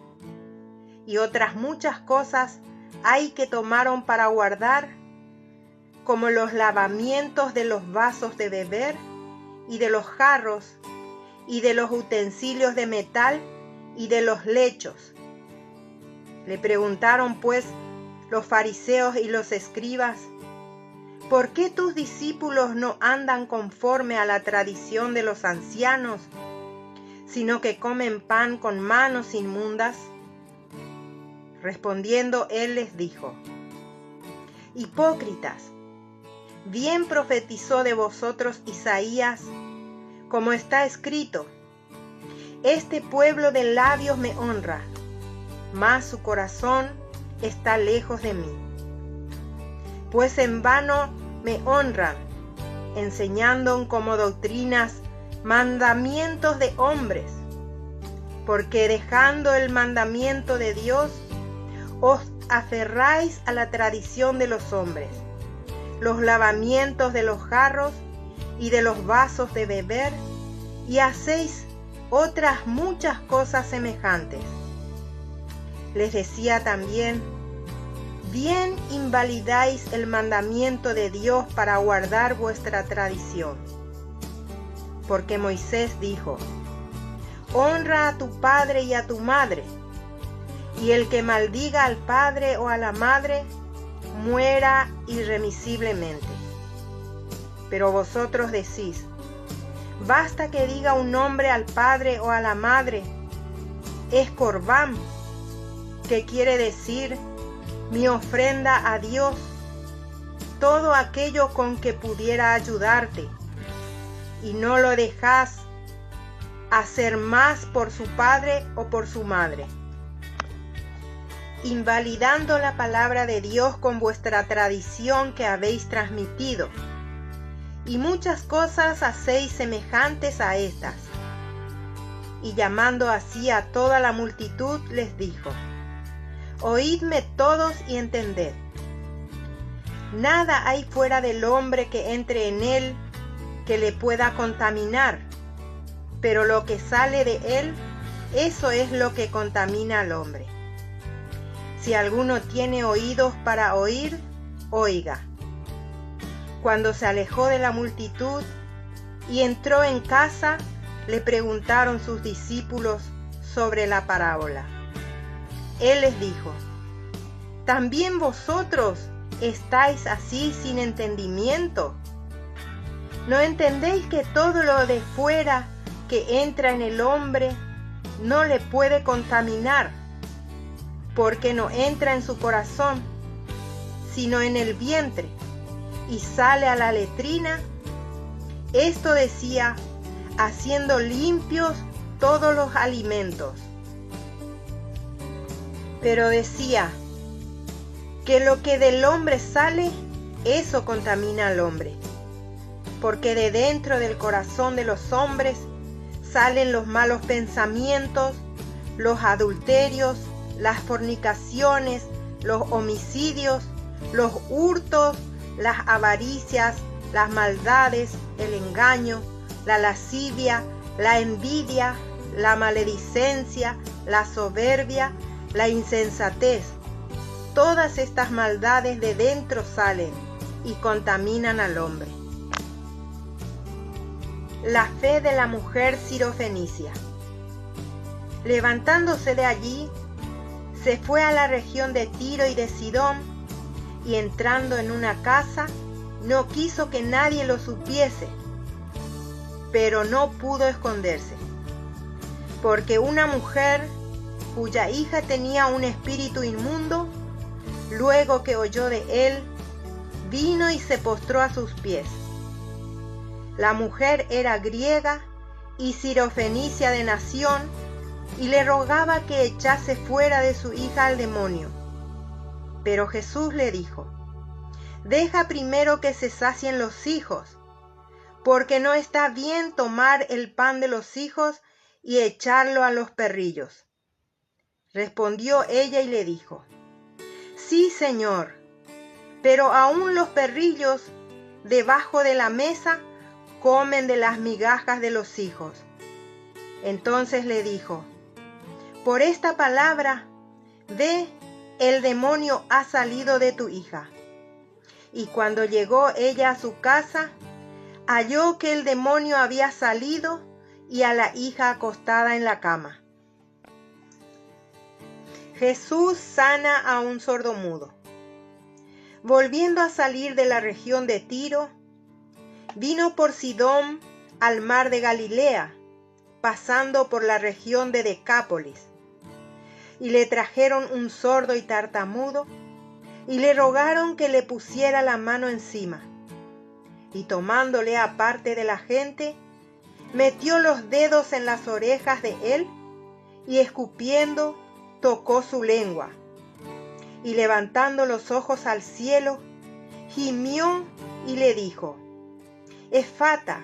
Y otras muchas cosas hay que tomaron para guardar, como los lavamientos de los vasos de beber y de los jarros, y de los utensilios de metal y de los lechos. Le preguntaron pues los fariseos y los escribas: ¿por qué tus discípulos no andan conforme a la tradición de los ancianos, sino que comen pan con manos inmundas? Respondiendo él les dijo: Hipócritas, bien profetizó de vosotros Isaías, como está escrito: este pueblo de labios me honra, mas su corazón está lejos de mí. Pues en vano me honran, enseñando como doctrinas mandamientos de hombres, porque dejando el mandamiento de Dios, os aferráis a la tradición de los hombres, los lavamientos de los jarros y de los vasos de beber, y hacéis otras muchas cosas semejantes. Les decía también: bien invalidáis el mandamiento de Dios para guardar vuestra tradición. Porque Moisés dijo: honra a tu padre y a tu madre, y el que maldiga al padre o a la madre, muera irremisiblemente. Pero vosotros decís: basta que diga un nombre al padre o a la madre, es corbán, que quiere decir mi ofrenda a Dios, todo aquello con que pudiera ayudarte, y no lo dejás hacer más por su padre o por su madre, invalidando la palabra de Dios con vuestra tradición que habéis transmitido, y muchas cosas hacéis semejantes a estas. Y llamando así a toda la multitud, les dijo: oídme todos y entended. Nada hay fuera del hombre que entre en él que le pueda contaminar, pero lo que sale de él, eso es lo que contamina al hombre. Si alguno tiene oídos para oír, oiga. Cuando se alejó de la multitud y entró en casa, le preguntaron sus discípulos sobre la parábola. Él les dijo: ¿también vosotros estáis así sin entendimiento? ¿No entendéis que todo lo de fuera que entra en el hombre no le puede contaminar, porque no entra en su corazón, sino en el vientre, y sale a la letrina? Esto decía, haciendo limpios todos los alimentos. Pero decía que lo que del hombre sale, eso contamina al hombre, porque de dentro del corazón de los hombres salen los malos pensamientos, los adulterios, las fornicaciones, los homicidios, los hurtos, las avaricias, las maldades, el engaño, la lascivia, la envidia, la maledicencia, la soberbia, la insensatez. Todas estas maldades de dentro salen y contaminan al hombre. La fe de la mujer sirofenicia. Levantándose de allí, se fue a la región de Tiro y de Sidón, y entrando en una casa, no quiso que nadie lo supiese, pero no pudo esconderse, porque una mujer cuya hija tenía un espíritu inmundo, luego que oyó de él, vino y se postró a sus pies. La mujer era griega y sirofenicia de nación, y le rogaba que echase fuera de su hija al demonio. Pero Jesús le dijo: deja primero que se sacien los hijos, porque no está bien tomar el pan de los hijos y echarlo a los perrillos. Respondió ella y le dijo: sí, Señor, pero aún los perrillos debajo de la mesa comen de las migajas de los hijos. Entonces le dijo: por esta palabra, ve, el demonio ha salido de tu hija. Y cuando llegó ella a su casa, halló que el demonio había salido y a la hija acostada en la cama. Jesús sana a un sordomudo. Volviendo a salir de la región de Tiro, vino por Sidón al mar de Galilea, pasando por la región de Decápolis. Y le trajeron un sordo y tartamudo, y le rogaron que le pusiera la mano encima. Y tomándole aparte de la gente, metió los dedos en las orejas de él, y escupiendo, tocó su lengua. Y levantando los ojos al cielo, gimió y le dijo: Efata,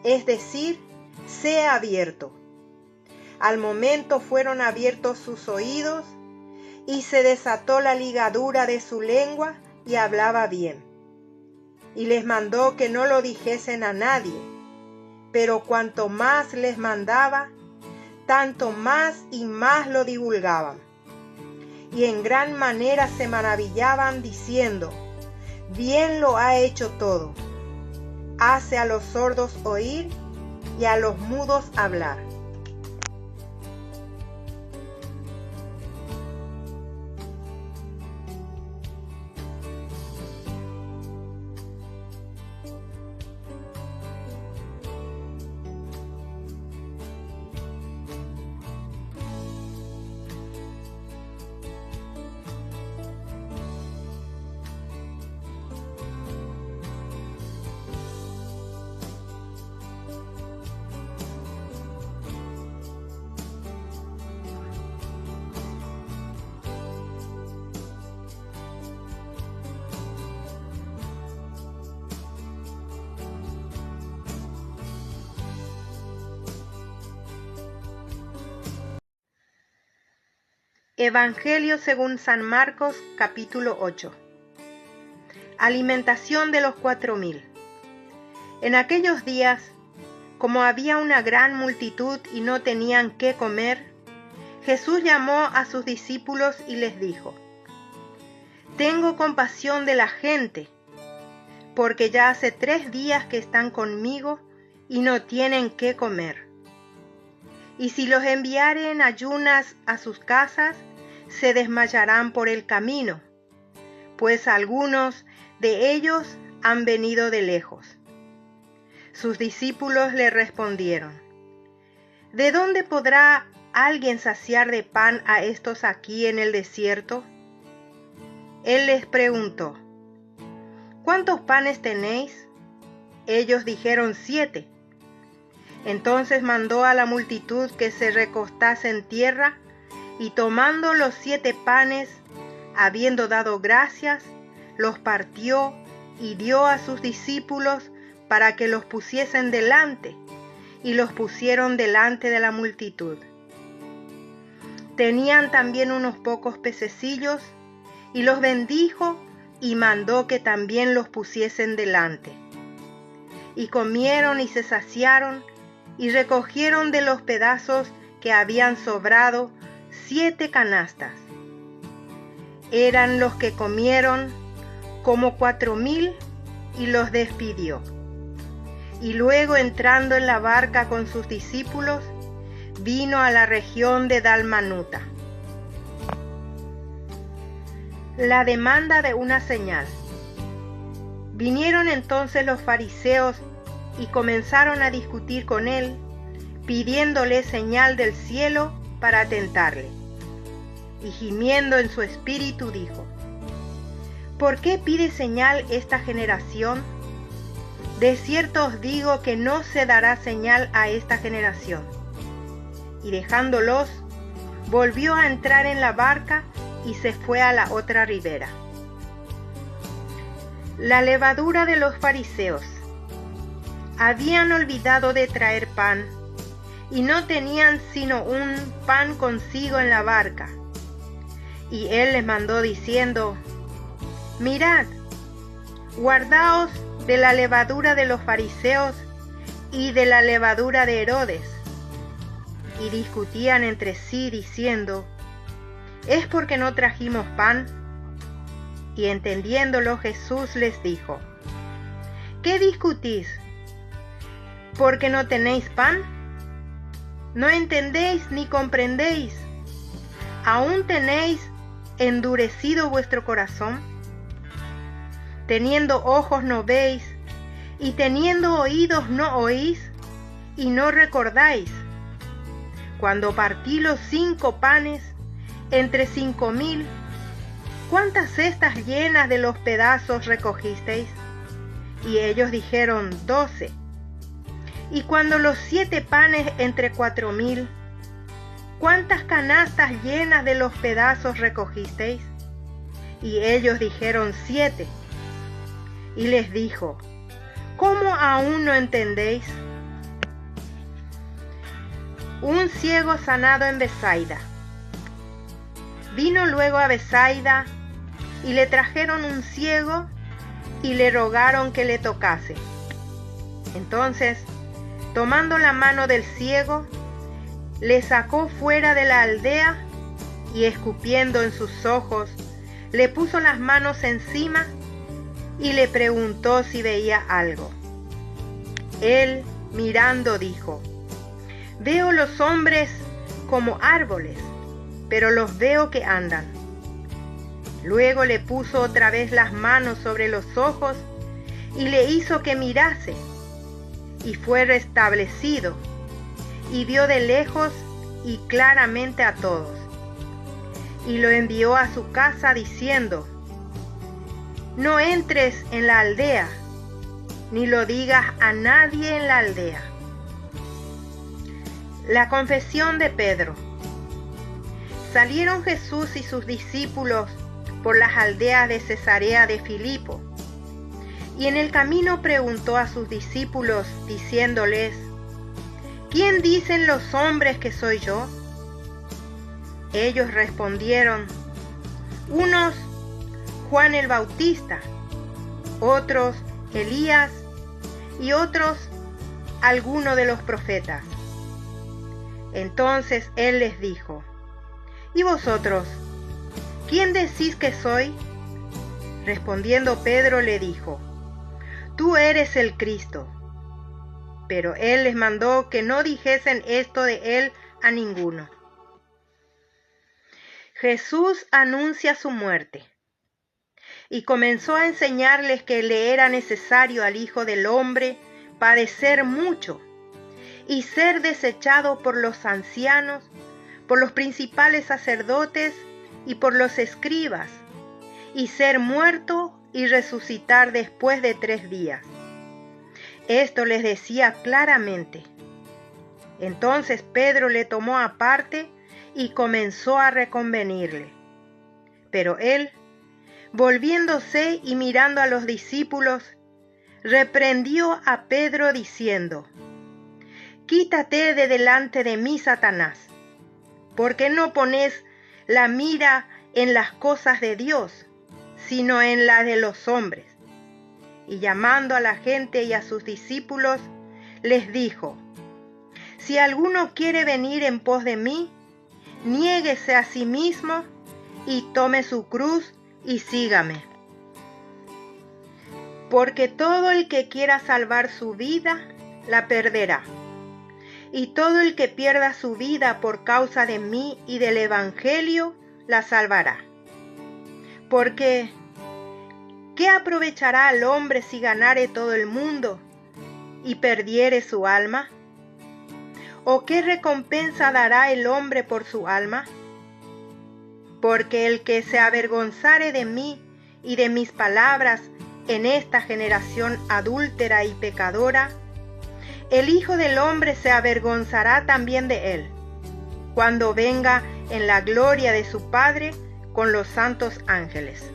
es decir, sea abierto. Al momento fueron abiertos sus oídos, y se desató la ligadura de su lengua, y hablaba bien. Y les mandó que no lo dijesen a nadie, pero cuanto más les mandaba, tanto más y más lo divulgaban. Y en gran manera se maravillaban diciendo: bien lo ha hecho todo. Hace a los sordos oír y a los mudos hablar. Evangelio según San Marcos, capítulo 8. Alimentación de los 4.000. En aquellos días, como había una gran multitud y no tenían qué comer, Jesús llamó a sus discípulos y les dijo: tengo compasión de la gente, porque ya hace 3 días que están conmigo y no tienen qué comer. Y si los enviare en ayunas a sus casas, se desmayarán por el camino, pues algunos de ellos han venido de lejos. Sus discípulos le respondieron: ¿de dónde podrá alguien saciar de pan a estos aquí en el desierto? Él les preguntó: ¿cuántos panes tenéis? Ellos dijeron: 7. Entonces mandó a la multitud que se recostase en tierra, y tomando los 7 panes, habiendo dado gracias, los partió y dio a sus discípulos para que los pusiesen delante, y los pusieron delante de la multitud. Tenían también unos pocos pececillos, y los bendijo y mandó que también los pusiesen delante. Y comieron y se saciaron, y recogieron de los pedazos que habían sobrado 7 canastas. Eran los que comieron como 4.000, y los despidió. Y luego, entrando en la barca con sus discípulos, vino a la región de Dalmanuta. La demanda de una señal. Vinieron entonces los fariseos y comenzaron a discutir con él, pidiéndole señal del cielo para tentarle. Y gimiendo en su espíritu dijo: ¿por qué pide señal esta generación? De cierto os digo que no se dará señal a esta generación. Y dejándolos, volvió a entrar en la barca y se fue a la otra ribera. La levadura de los fariseos. Habían olvidado de traer pan, y no tenían sino un pan consigo en la barca. Y él les mandó diciendo: mirad, guardaos de la levadura de los fariseos y de la levadura de Herodes. Y discutían entre sí diciendo: ¿es porque no trajimos pan? Y entendiéndolo, Jesús les dijo: ¿qué discutís? ¿Porque no tenéis pan? ¿No entendéis ni comprendéis? ¿Aún tenéis endurecido vuestro corazón? Teniendo ojos no veis, y teniendo oídos no oís, y no recordáis. Cuando partí los 5 panes entre 5.000, ¿cuántas cestas llenas de los pedazos recogisteis? Y ellos dijeron: 12. Y cuando los 7 panes entre 4.000, ¿cuántas canastas llenas de los pedazos recogisteis? Y ellos dijeron: 7. Y les dijo: ¿cómo aún no entendéis? Un ciego sanado en Besaida. Vino luego a Besaida, y le trajeron un ciego, y le rogaron que le tocase. Entonces, tomando la mano del ciego, le sacó fuera de la aldea y escupiendo en sus ojos, le puso las manos encima y le preguntó si veía algo. Él, mirando, dijo: «Veo los hombres como árboles, pero los veo que andan». Luego le puso otra vez las manos sobre los ojos y le hizo que mirase, y fue restablecido, y vio de lejos y claramente a todos. Y lo envió a su casa diciendo: «No entres en la aldea, ni lo digas a nadie en la aldea». La confesión de Pedro. Salieron Jesús y sus discípulos por las aldeas de Cesarea de Filipo, y en el camino preguntó a sus discípulos, diciéndoles: «¿Quién dicen los hombres que soy yo?». Ellos respondieron: «Unos, Juan el Bautista; otros, Elías; y otros, alguno de los profetas». Entonces él les dijo: «¿Y vosotros, quién decís que soy?». Respondiendo Pedro le dijo: «Tú eres el Cristo». Pero él les mandó que no dijesen esto de él a ninguno. Jesús anuncia su muerte y comenzó a enseñarles que le era necesario al Hijo del Hombre padecer mucho y ser desechado por los ancianos, por los principales sacerdotes y por los escribas, y ser muerto y resucitar después de 3 días. Esto les decía claramente. Entonces Pedro le tomó aparte y comenzó a reconvenirle. Pero él, volviéndose y mirando a los discípulos, reprendió a Pedro diciendo: «Quítate de delante de mí, Satanás, porque no pones la mira en las cosas de Dios, sino en las de los hombres». Y llamando a la gente y a sus discípulos, les dijo: «Si alguno quiere venir en pos de mí, niéguese a sí mismo y tome su cruz y sígame. Porque todo el que quiera salvar su vida, la perderá. Y todo el que pierda su vida por causa de mí y del Evangelio, la salvará. Porque, ¿qué aprovechará al hombre si ganare todo el mundo y perdiere su alma? ¿O qué recompensa dará el hombre por su alma? Porque el que se avergonzare de mí y de mis palabras en esta generación adúltera y pecadora, el Hijo del Hombre se avergonzará también de él, cuando venga en la gloria de su Padre con los santos ángeles».